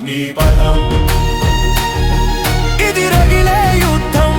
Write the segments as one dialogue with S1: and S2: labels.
S1: నీ పదం ఇది రగిలే యుద్ధం.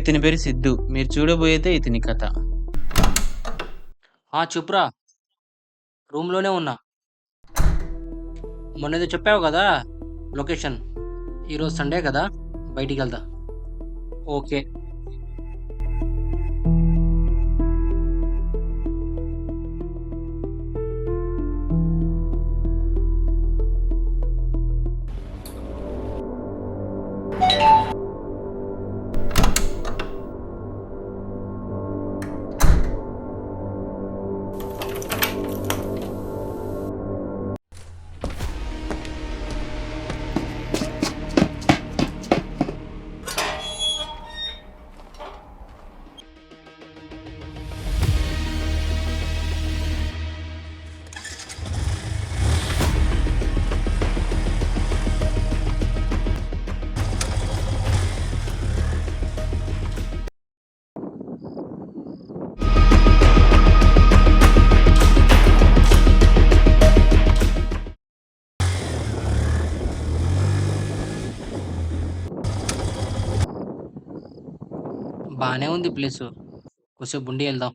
S2: ఇతని పేరు సిద్ధు. మీరు చూడబోయేదే ఇతని కథ.
S3: చెప్పురా. రూమ్లోనే ఉన్నా. మొన్నేదో చెప్పావు కదా లొకేషన్. ఈరోజు సండే కదా, బయటికి వెళ్దా. ఓకే. బాగానే ఉంది ప్లేస్. కొద్దిసేపు ఉండి వెళ్దాం.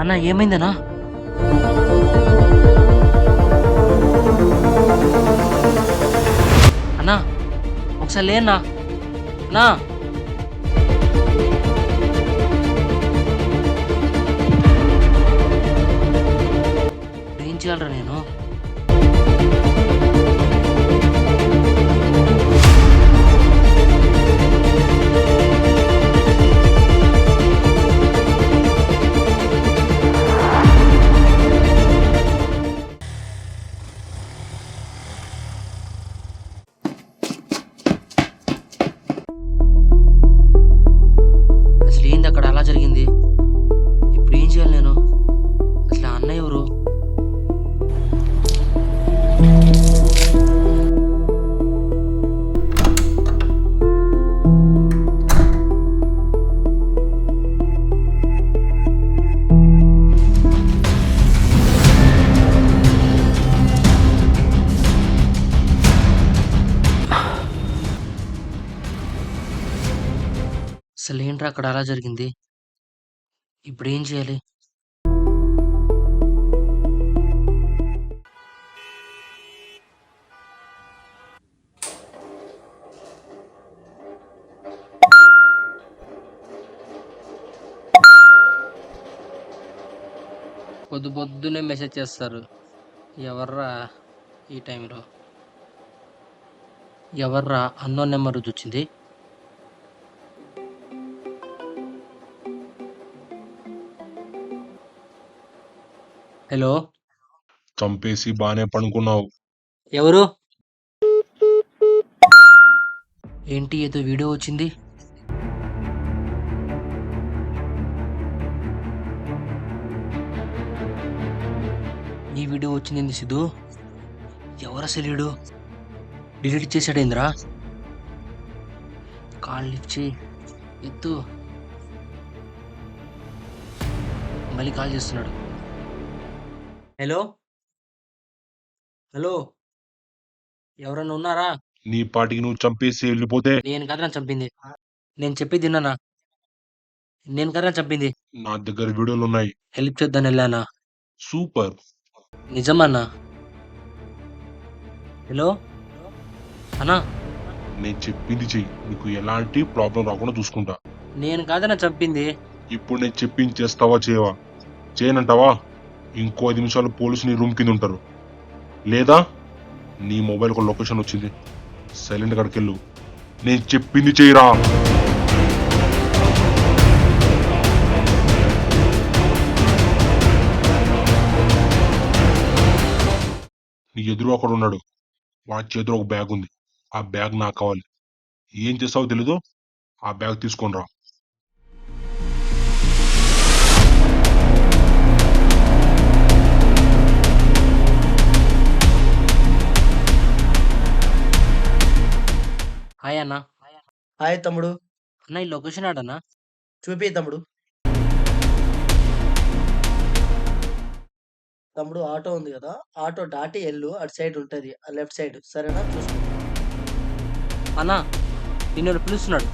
S3: అన్నా ఏమైందన్నా? అన్నా ఒకసారి లేనా అన్నా. ఏం చేయాలరా నేను? అసలు ఏంది అక్కడ అలా జరిగింది? ఇప్పుడు ఏం చేయాలి నేను? అసలు ఆ అన్నయ్య ఎవరు? అసలు ఏంట్రా అక్కడ అలా జరిగింది? ఇప్పుడు ఏం చేయాలి? పొద్దున్నే మెసేజ్ చేస్తారు. ఎవర్రా ఈ టైంలో? ఎవర్రా అన్నోన్ నెంబర్ వచ్చింది? హలో,
S4: చంపేసి బానే పడుకున్నావు.
S3: ఎవరు? ఏంటి ఏదో వీడియో వచ్చింది? వీడియో వచ్చింది సిద్ధు. ఎవరు అసలు వీడు? డిలీట్ చేశాడేంద్రా? కాల్ లిఫ్ట్ చేయి, ఎత్తు. మళ్ళీ కాల్ చేస్తున్నాడు. హలో హలో, ఎవరన్నా ఉన్నారా?
S4: నీ పాటికి నువ్వు చంపేసి వెళ్ళిపోతే
S3: నేను కదరా చంపింది. నేను చెప్పేది విన్నానా? నేను కదరా చంపింది.
S4: నా దగ్గర వీడియోలు ఉన్నాయి.
S3: హెల్ప్ చేద్దాను వెళ్ళానా?
S4: సూపర్.
S3: నిజమన్నా? హలో అన్నా,
S4: నేను చెప్పింది చెయ్యి, నీకు ఎలాంటి ప్రాబ్లం రాకుండా చూసుకుంటా.
S3: నేను కాదన్నా చంపింది.
S4: ఇప్పుడు నేను చెప్పింది చేస్తావా చేయవా? చేయనంటావా? ఇంకో 5 నిమిషాలు పోలీసు నీ రూమ్ కింద ఉంటారు. లేదా నీ మొబైల్ ఒక లొకేషన్ వచ్చింది, సైలెంట్ అక్కడికి వెళ్ళు. నేను చెప్పింది చేయరా. నీ ఎదురు ఒకడు ఉన్నాడు, వాడి చేతిలో ఒక బ్యాగ్ ఉంది. ఆ బ్యాగ్ నాకు కావాలి. ఏం చేస్తావో తెలీదు, ఆ బ్యాగ్ తీసుకొని రా.
S3: హాయ్ అన్నా.
S5: హాయ్ తమ్ముడు,
S3: అన్న ఈ లొకేషన్ ఆడన్నా?
S5: చూపి తమ్ముడు. తమ్ముడు ఆటో ఉంది కదా, ఆటో దాటి ఎల్లు, అటు సైడ్ ఉంటది, ఆ లెఫ్ట్ సైడ్. సరేనా? చూసుకో.
S3: అన్నా నిన్ను పిలుస్తున్నాడు.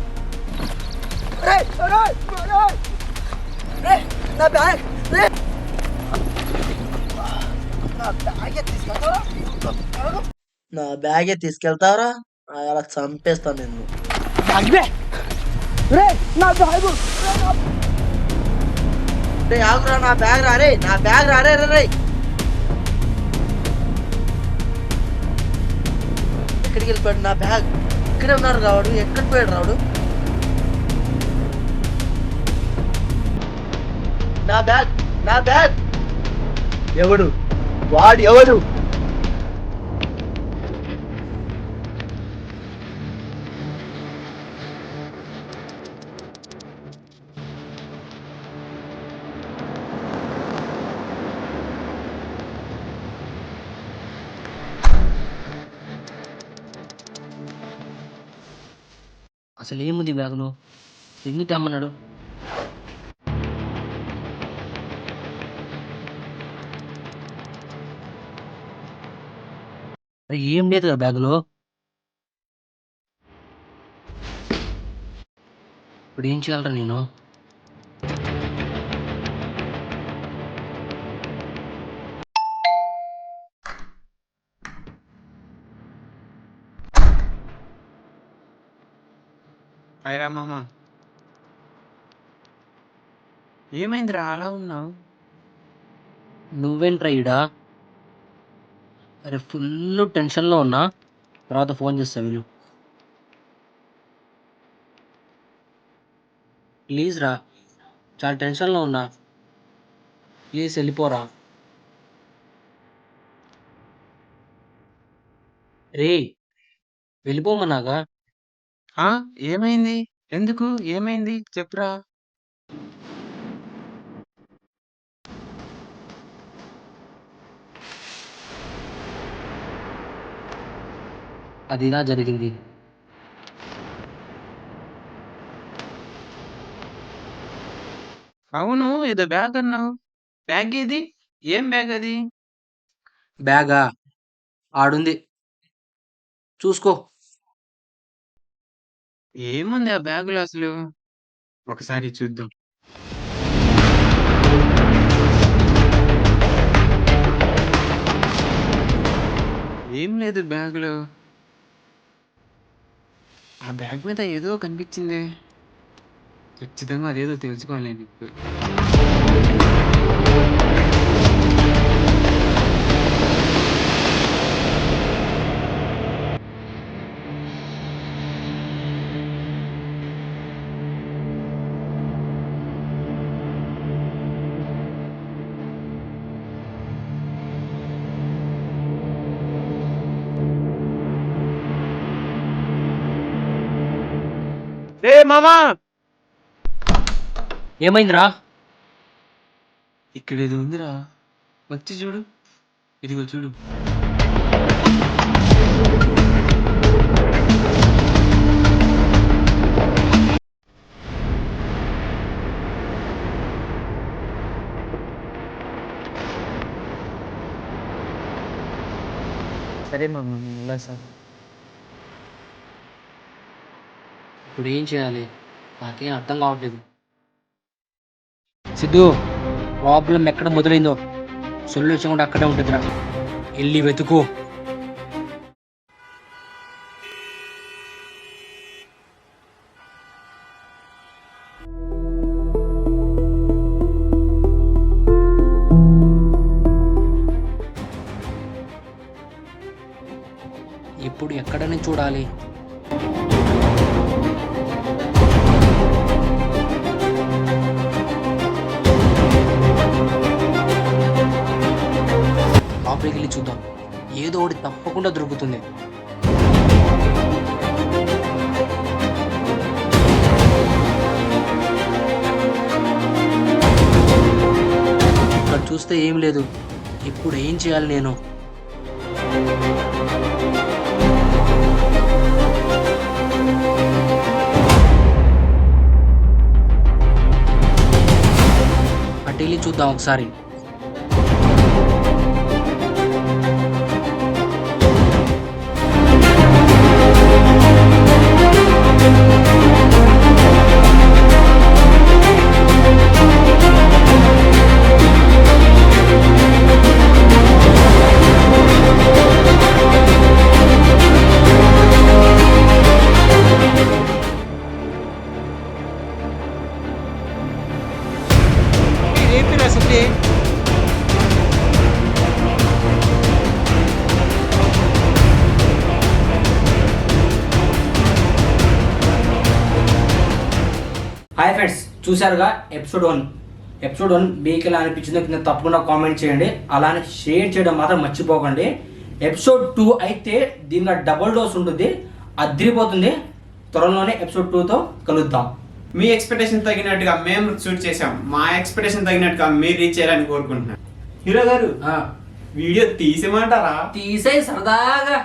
S5: నా బ్యాగే తీసుకెళ్తావరా? అలా చంపేస్తాను నిన్ను. రే ఆగురా, నా బ్యాగ్ రా రే, నా బ్యాగ్ రా రే రే రే. ఎక్కడికి వెళ్ళిపోయాడు నా బ్యాగ్? ఇక్కడే ఉన్నారు రావుడు. ఎక్కడికి పోయాడు రావుడు? నా బ్యాగ్, నా బ్యాగ్ ఎవడు? వాడు ఎవడు?
S3: అసలు ఏముంది బ్యాగులో? ఎందుకు తెమ్మన్నాడు? అరే ఏం లేదు కదా బ్యాగులో. ఇప్పుడు ఏం చేయాలరా నేను?
S2: అయ్యా మామ, ఏమైందిరా అలా ఉన్నావు?
S3: నువ్వేంట్రా ఈడా? అరే ఫుల్ టెన్షన్లో ఉన్నా, తర్వాత ఫోన్ చేస్తా వీళ్ళు. ప్లీజ్ రా, చాలా టెన్షన్లో ఉన్నా, ప్లీజ్ వెళ్ళిపోరా. రే వెళ్ళిపోమన్నాగా.
S2: ఆ, ఏమైంది? ఎందుకు ఏమైంది చెప్పురా.
S3: అదిలా జరిగింది.
S2: అవును, ఏదో బ్యాగ్ అన్నావు. బ్యాగ్ ఏది? ఏం బ్యాగ్ అది?
S3: బ్యాగా ఆడుంది, చూసుకో.
S2: ఏముంది ఆ బ్యాగులో అసలు? ఒకసారి చూద్దాం. ఏం లేదు బ్యాగులో. ఆ బ్యాగ్ మీద ఏదో కనిపించింది. ఖచ్చితంగా అదేదో తెలుసుకోవాలి నేను ఇప్పుడు. రే మామా,
S3: ఏమైందిరా?
S2: ఇక్కడ ఏదో ఉందిరా, వచ్చి చూడు. ఇదిగో చూడు.
S3: సరే మమ్మల్ని సార్. ఇప్పుడు ఏం చేయాలి? నాకేం అర్థం కావట్లేదు. సిద్ధు, ప్రాబ్లం ఎక్కడ మొదలైందో సొల్యూషన్ కూడా అక్కడే ఉంటుందిరా. వెళ్ళి వెతుకు. ఇప్పుడు ఎక్కడనే చూడాలి? లోపలికి వెళ్ళి చూద్దాం. ఏదో ఒకటి తప్పకుండా దొరుకుతుంది. ఇక్కడ చూస్తే ఏం లేదు. ఇప్పుడు ఏం చేయాలి నేను? అటు వెళ్ళి చూద్దాం ఒకసారి.
S6: హాయ్ ఫ్రెండ్స్, చూశారుగా ఎపిసోడ్ 1. ఎపిసోడ్ 1 మీకు ఎలా అనిపించిందో కింద తప్పకుండా కామెంట్ చేయండి. అలానే షేర్ చేయడం మాత్రం మర్చిపోకండి. ఎపిసోడ్ 2 అయితే దీనిలో డబుల్ డోస్ ఉంటుంది, అదిరిపోతుంది. త్వరలోనే ఎపిసోడ్ 2తో కలుద్దాం.
S7: మీ ఎక్స్పెక్టేషన్ తగినట్టుగా మేము షూట్ చేసాం. మా ఎక్స్పెక్టేషన్ తగినట్టుగా మీరు రీచ్ చేయాలని కోరుకుంటున్నాం. హీరో గారు, వీడియో తీసేమంటారా?
S6: తీసేయి సరదాగా.